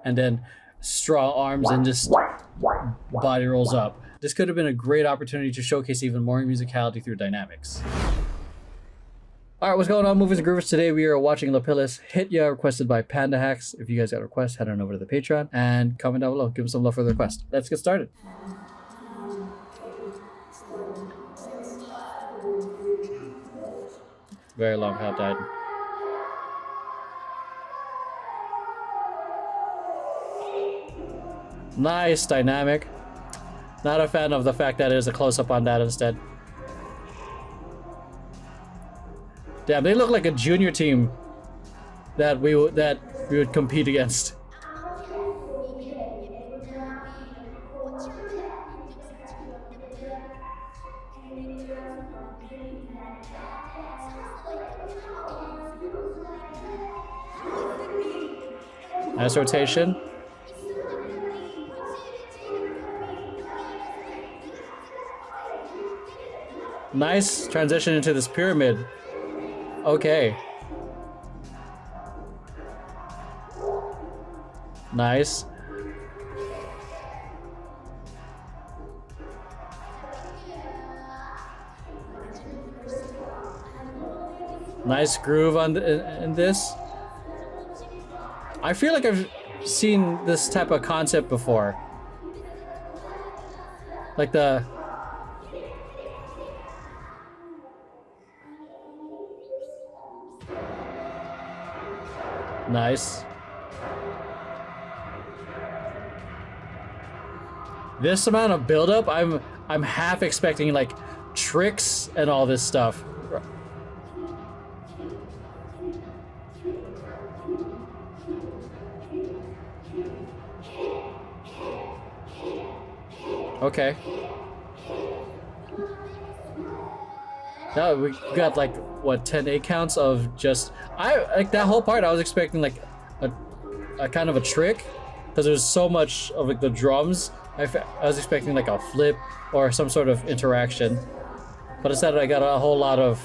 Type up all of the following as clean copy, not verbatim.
and then strong arms and just body rolls up. This could have been a great opportunity to showcase even more musicality through dynamics. All right, what's going on, movers and groovers? Today we are watching Lapillus Hit Ya, requested by Panda Hacks. If you guys got a request, head on over to the Patreon and comment down below. Give them some love for the request. Let's get started. Very long hot Titan. Nice dynamic. Not a fan of the fact that it is a close-up on that instead. Damn, they look like a junior team that we would compete against. Nice rotation. Nice transition into this pyramid. Okay. Nice. Nice groove on in this. I feel like I've seen this type of concept before. Like the... Nice. This amount of buildup, I'm half expecting like tricks and all this stuff. Okay. Now we got like what, 10 8 counts of just like that whole part. I was expecting like a kind of a trick because there's so much of like the drums. I was expecting like a flip or some sort of interaction, but instead I got a whole lot of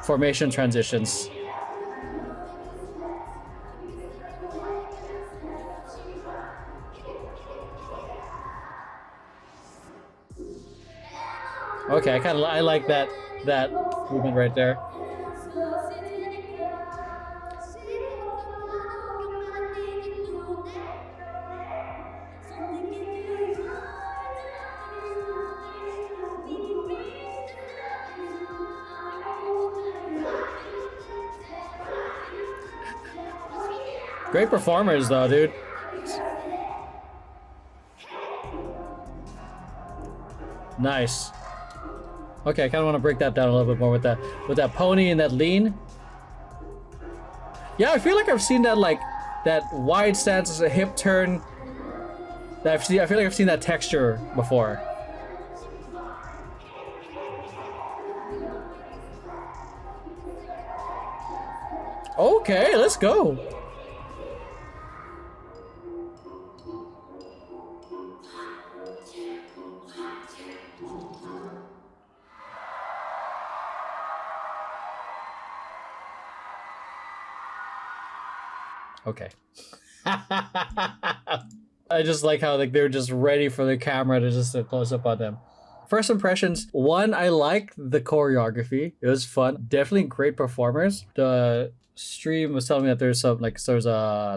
formation transitions. Okay, I like that movement right there. Great performers though, dude. Nice. Okay, I kind of want to break that down a little bit more with that pony and that lean. Yeah, I feel like I've seen that, like that wide stance as a hip turn. I feel like I've seen that texture before. Okay, let's go. Okay. I just like how like they're just ready for the camera to just close up on them. First impressions, one, I like the choreography. It was fun. Definitely great performers. The stream was telling me that there's a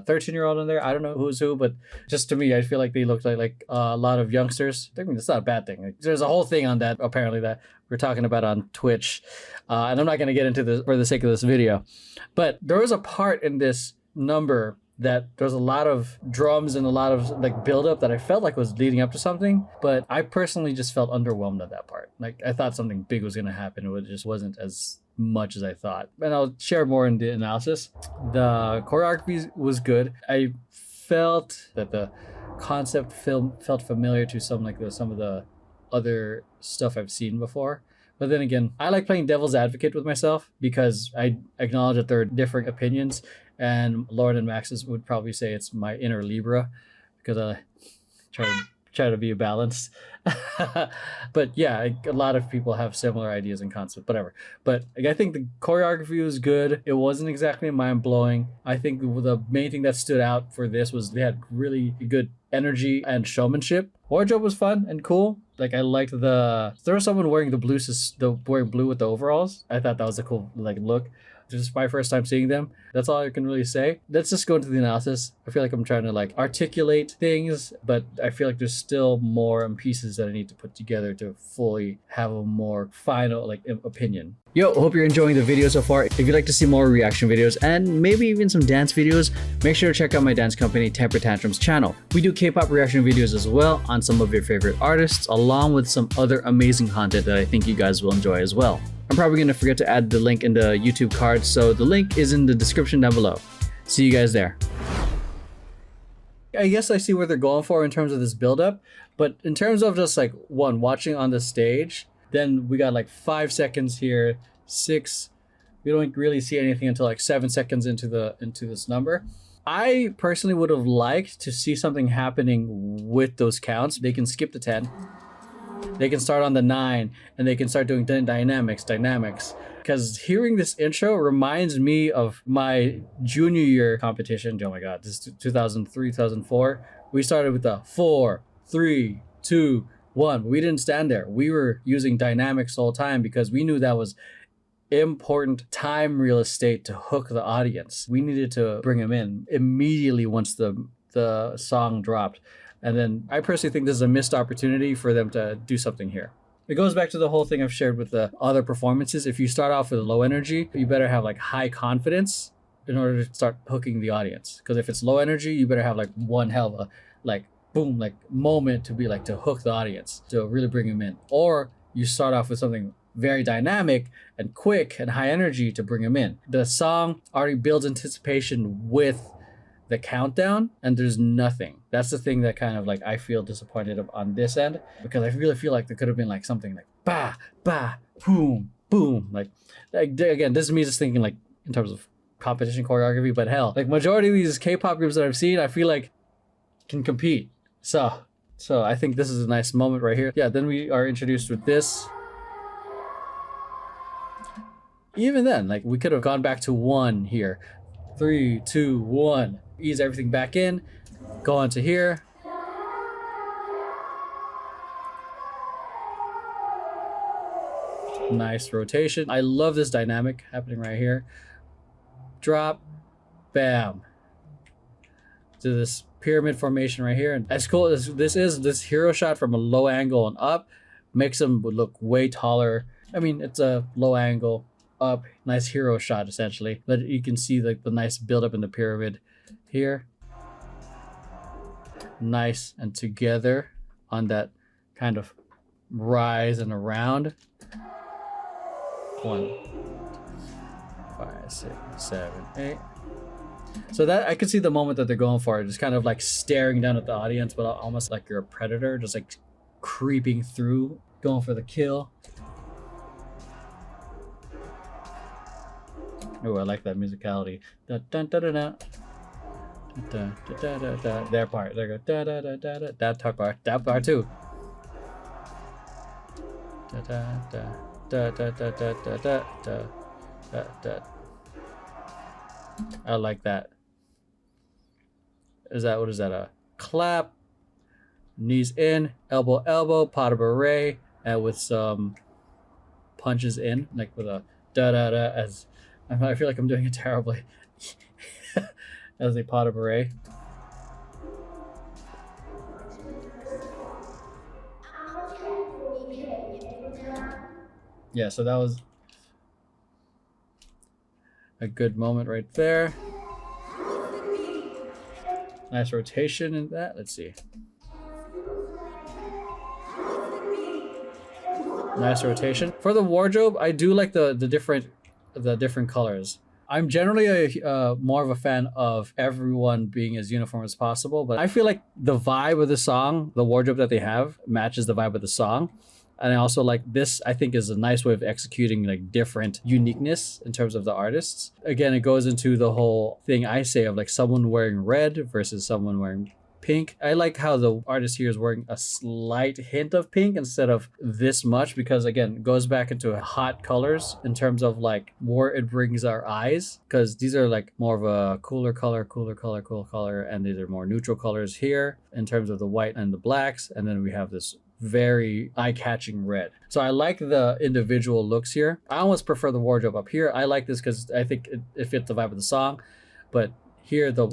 13-year-old in there. I don't know who's who, but just to me, I feel like they looked like a lot of youngsters. I mean, it's not a bad thing. Like, there's a whole thing on that apparently that we're talking about on Twitch, and I'm not going to get into this for the sake of this video, but there was a part in this number that there's a lot of drums and a lot of like buildup that I felt like was leading up to something, but I personally just felt underwhelmed at that part. Like I thought something big was gonna happen, it just wasn't as much as I thought. And I'll share more in the analysis. The choreography was good. I felt that the concept felt familiar to some of the other stuff I've seen before. But then again, I like playing devil's advocate with myself because I acknowledge that there are different opinions, and Lauren and Max's would probably say it's my inner Libra because I try to be balanced. But yeah, a lot of people have similar ideas and concepts, whatever. But like, I think the choreography was good. It wasn't exactly mind blowing. I think the main thing that stood out for this was they had really good energy and showmanship. Wardrobe was fun and cool. Like I liked there was someone wearing wearing blue with the overalls. I thought that was a cool like look. This is my first time seeing them. That's all I can really say. Let's just go into the analysis. I feel like I'm trying to like articulate things, but I feel like there's still more pieces that I need to put together to fully have a more final like opinion. Yo, hope you're enjoying the video so far. If you'd like to see more reaction videos and maybe even some dance videos, make sure to check out my dance company Temper Tantrum's channel. We do K-pop reaction videos as well on some of your favorite artists, along with some other amazing content that I think you guys will enjoy as well. I'm probably going to forget to add the link in the YouTube card, so the link is in the description down below. See you guys there. I guess I see what they're going for in terms of this build-up, but in terms of just like watching on the stage, then we got like 5 seconds here, 6. We don't really see anything until like 7 seconds into this number. I personally would have liked to see something happening with those counts. They can skip the 10. They can start on the 9 and they can start doing dynamics. Because hearing this intro reminds me of my junior year competition. Oh my God, this is 2003, 2004. We started with the 4, 3, 2, 1. We didn't stand there. We were using dynamics the whole time because we knew that was important time real estate to hook the audience. We needed to bring them in immediately once the song dropped. And then I personally think this is a missed opportunity for them to do something here. It goes back to the whole thing I've shared with the other performances. If you start off with low energy, you better have like high confidence in order to start hooking the audience. Because if it's low energy, you better have like one hell of a like boom, like moment to be like to hook the audience, to really bring them in. Or you start off with something very dynamic and quick and high energy to bring them in. The song already builds anticipation with the countdown, and there's nothing. That's the thing that kind of like I feel disappointed on this end, because I really feel like there could have been like something like ba ba boom boom, like again, this is me just thinking like in terms of competition choreography, but hell, like majority of these K-pop groups that I've seen, I feel like can compete. So I think this is a nice moment right here. Yeah, then we are introduced with this. Even then, like we could have gone back to 1 here. 3, 2, 1. Ease everything back in. Go on to here. Nice rotation. I love this dynamic happening right here. Drop. Bam. To this pyramid formation right here. And as cool as this is, this hero shot from a low angle and up makes him look way taller. I mean, it's a low angle up, nice hero shot essentially, but you can see like the nice build up in the pyramid here, nice and together on that kind of rise and around. 1, 5, 6, 7, 8. So that I could see the moment that they're going for, just kind of like staring down at the audience, but almost like you're a predator, just like creeping through, going for the kill. Oh, I like that musicality. Da, da, da, da, da. Da, da, da, da, da. Their part. There go. Da, da, da, da, da. That part too. Da, da, da, da, da, da, da, da, da, da, da. I like that. What is that? A clap. Knees in. Elbow. Pas de bourrée. And with some punches in. Like with a da da da as... I feel like I'm doing it terribly. As a pas de bourrée. Yeah, so that was a good moment right there. Nice rotation in that. Let's see. Nice rotation. For the wardrobe, I do like the different colors. I'm generally more of a fan of everyone being as uniform as possible, but I feel like the vibe of the song, the wardrobe that they have, matches the vibe of the song. And I also like this, I think, is a nice way of executing like different uniqueness in terms of the artists. Again, it goes into the whole thing I say of like someone wearing red versus someone wearing pink. I like how the artist here is wearing a slight hint of pink instead of this much, because again, it goes back into hot colors in terms of like where it brings our eyes, because these are like more of a cooler color, and these are more neutral colors here in terms of the white and the blacks, and then we have this very eye-catching red. So I like the individual looks here. I almost prefer the wardrobe up here. I like this because I think it fits the vibe of the song, but here the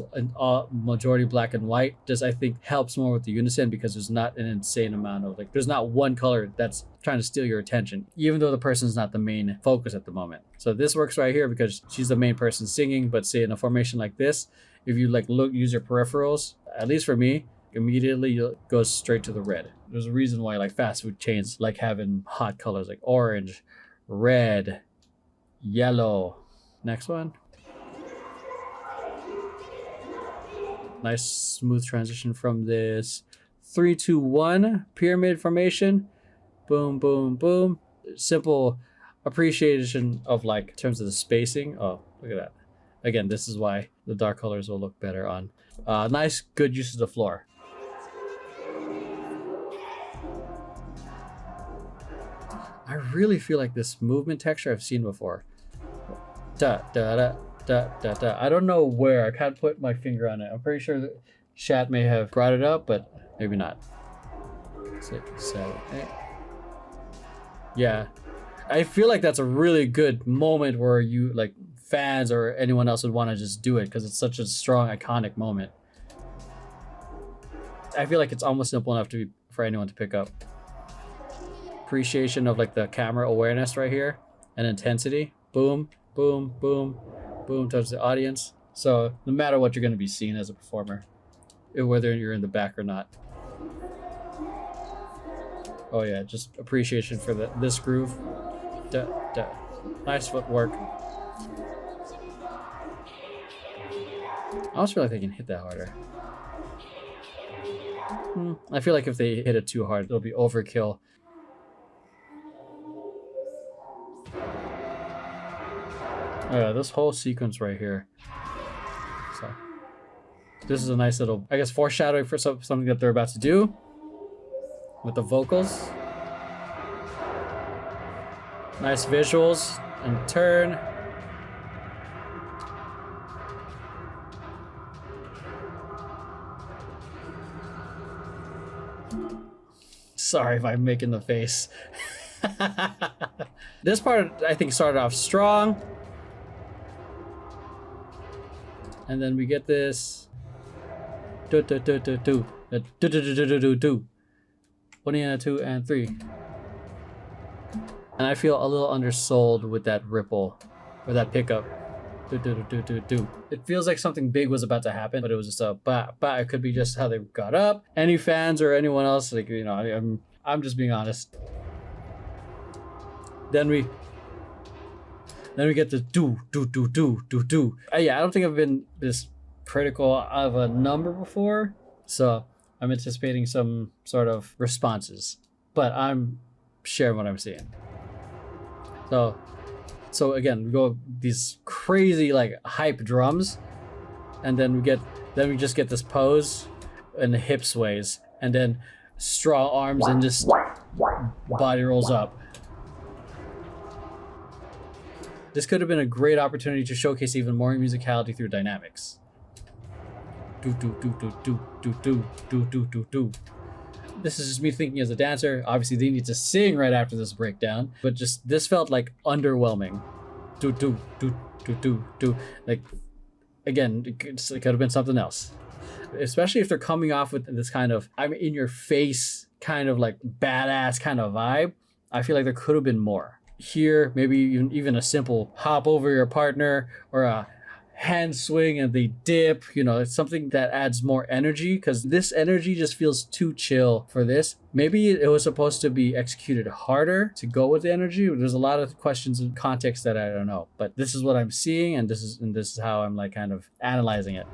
majority black and white just I think helps more with the unison, because there's not an insane amount of like, there's not one color that's trying to steal your attention, even though the person's not the main focus at the moment. So this works right here because she's the main person singing, but say in a formation like this, if you like use your peripherals, at least for me, immediately it goes straight to the red. There's a reason why like fast food chains like having hot colors like orange, red, yellow. Next one. Nice smooth transition from this 3-2-1 pyramid formation. Boom, boom, boom. Simple appreciation of like in terms of the spacing. Oh, look at that. Again, this is why the dark colors will look better on. Nice, good use of the floor. I really feel like this movement texture I've seen before. Da, da, da. Da, da, da. I don't know where. I can't put my finger on it. I'm pretty sure that chat may have brought it up, but maybe not. 6, 7, 8. Yeah. I feel like that's a really good moment where you, like, fans or anyone else would want to just do it because it's such a strong, iconic moment. I feel like it's almost simple enough for anyone to pick up. Appreciation of, like, the camera awareness right here and intensity. Boom, boom, boom. Boom towards the audience. So no matter what, you're going to be seen as a performer, whether you're in the back or not. Oh yeah, just appreciation for this groove. Da, da. Nice footwork. I almost feel like they can hit that harder. I feel like if they hit it too hard, it'll be overkill. Oh yeah, this whole sequence right here. So this is a nice little, I guess, foreshadowing for something that they're about to do with the vocals. Nice visuals and turn. Sorry if I'm making the face. This part I think started off strong. And then we get this 1 and 2 and 3. And I feel a little undersold with that ripple or that pickup. It feels like something big was about to happen, but it was just a ba. It could be just how they got up. Any fans or anyone else, like, you know, I'm just being honest. Then we get the do. Yeah, I don't think I've been this critical of a number before, so I'm anticipating some sort of responses, but I'm sharing what I'm seeing. So again, we go these crazy like hype drums, and then we just get this pose and the hip sways, and then strong arms and just body rolls up. This could have been a great opportunity to showcase even more musicality through dynamics. This is just me thinking as a dancer. Obviously, they need to sing right after this breakdown, but just this felt like underwhelming. Like, again, it could have been something else. Especially if they're coming off with this kind of I'm in your face kind of like badass kind of vibe. I feel like there could have been more. Here, maybe even a simple hop over your partner or a hand swing and they dip, you know, it's something that adds more energy, because this energy just feels too chill for this. Maybe it was supposed to be executed harder to go with the energy. There's a lot of questions and context that I don't know, but this is what I'm seeing, and this is how I'm like kind of analyzing it.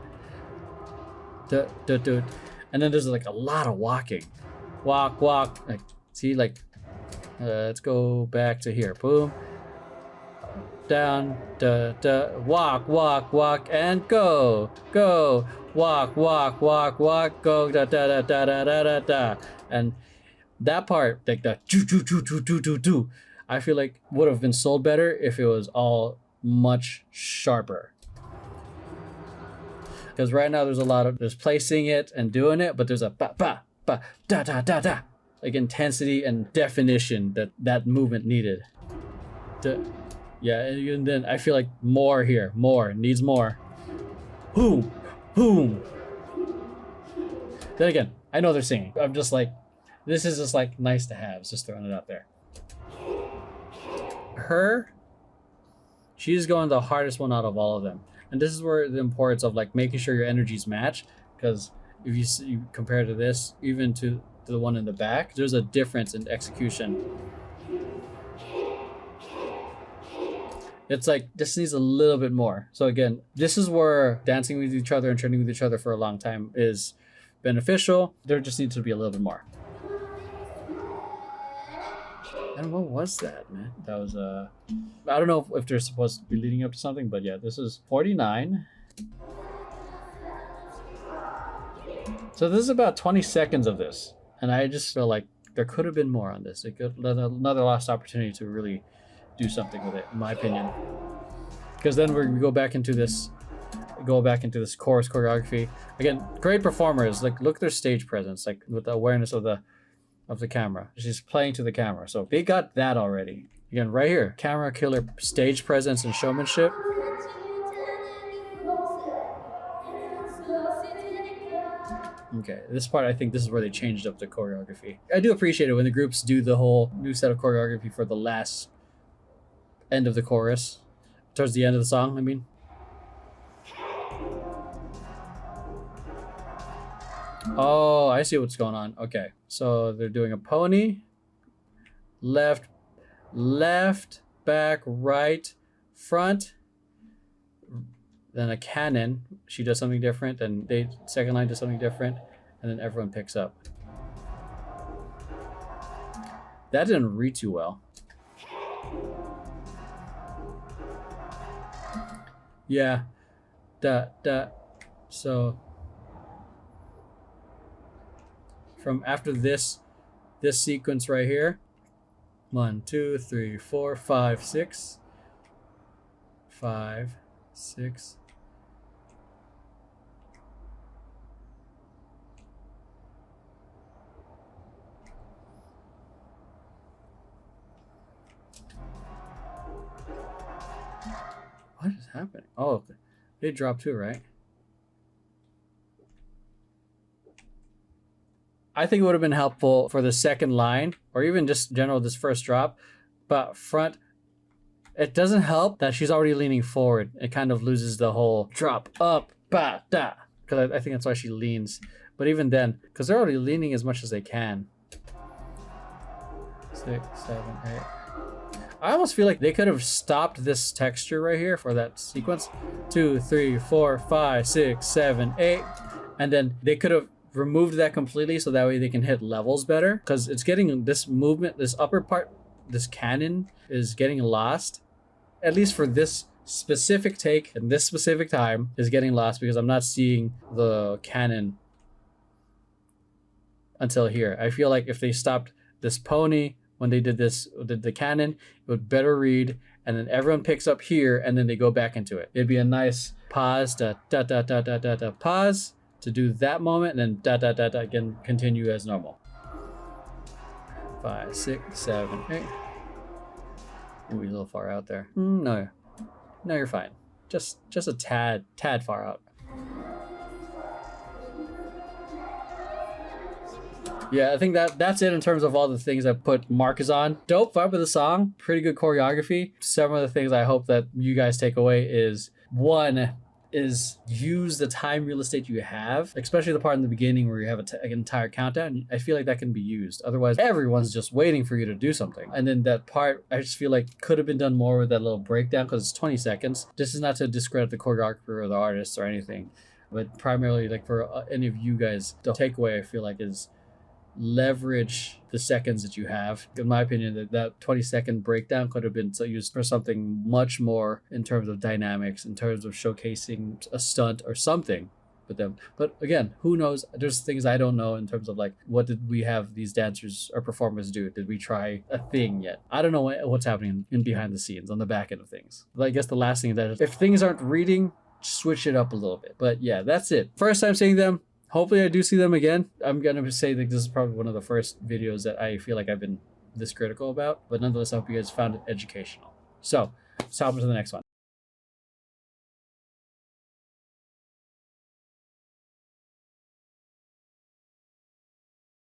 And then there's like a lot of walking. Walk, like, see, like, let's go back to here. Boom. down, da, da, walk, walk, walk, and go, go, walk, walk, walk, walk, go, da, da, da, da, da, da, da, da. And that part, like the do, do, do, do, do, do, do, I feel like would have been sold better if it was all much sharper. Because right now there's placing it and doing it, but there's a ba, ba, ba, da, da, da, da. Like intensity and definition that movement needed. Yeah, and then I feel like more here, needs more. Boom, boom. Then again, I know they're singing. I'm just like, this is just like nice to have. Just throwing it out there. She's going the hardest one out of all of them. And this is where the importance of like making sure your energies match. Because if you compare to this, even to the one in the back, there's a difference in execution. It's like, this needs a little bit more. So again, this is where dancing with each other and training with each other for a long time is beneficial. There just needs to be a little bit more. And what was that, man? That was I don't know if they're supposed to be leading up to something, but yeah, this is 49. So this is about 20 seconds of this. And I just feel like there could have been more on this. It could another lost opportunity to really do something with it, in my opinion. Because then we go back into this chorus choreography. Again, great performers. Like, look at their stage presence, like with the awareness of the camera. She's playing to the camera. So they got that already. Again, right here, camera killer stage presence and showmanship. Okay, this part, I think this is where they changed up the choreography. I do appreciate it when the groups do the whole new set of choreography for the last end of the chorus. Towards the end of the song, I mean. Oh, I see what's going on. Okay, so they're doing a pony. Left, back, right, front. Then a cannon. She does something different, and second line does something different, and then everyone picks up. That didn't read too well. Yeah, so from after this sequence right here, 1, 2, 3, 4, 5, 6, 5, 6. What is happening? Oh, they dropped too, right? I think it would have been helpful for the second line, or even just general this first drop, but front, it doesn't help that she's already leaning forward. It kind of loses the whole drop, up, ba, da, because I think that's why she leans. But even then, because they're already leaning as much as they can. 6, 7, 8. I almost feel like they could have stopped this texture right here for that sequence. 2, 3, 4, 5, 6, 7, 8. And then they could have removed that completely so that way they can hit levels better. Because it's getting this movement, this upper part, this cannon is getting lost. At least for this specific take and this specific time is getting lost because I'm not seeing the cannon until here. I feel like if they stopped this pony when they did the cannon, it would better read, and then everyone picks up here, and then they go back into it. It'd be a nice pause, pause to do that moment, and then again, continue as normal. 5, 6, 7, 8. Ooh, you're a little far out there. No, you're fine. Just a tad far out. Yeah, I think that's it in terms of all the things I put markers on. Dope vibe of the song, pretty good choreography. Some of the things I hope that you guys take away is, one, is use the time real estate you have, especially the part in the beginning where you have an entire countdown. I feel like that can be used. Otherwise, everyone's just waiting for you to do something. And then that part, I just feel like could have been done more with that little breakdown because it's 20 seconds. This is not to discredit the choreographer or the artists or anything, but primarily like for any of you guys, the takeaway I feel like is leverage the seconds that you have. In my opinion, that 20-second breakdown could have been used for something much more in terms of dynamics, in terms of showcasing a stunt or something with them. But again, who knows? There's things I don't know in terms of like, what did we have these dancers or performers do? Did we try a thing yet? I don't know what's happening in behind the scenes on the back end of things. But I guess the last thing is that if things aren't reading, switch it up a little bit. But yeah, that's it. First time seeing them. Hopefully I do see them again. I'm gonna say that this is probably one of the first videos that I feel like I've been this critical about. But nonetheless, I hope you guys found it educational. So let's hop into the next one.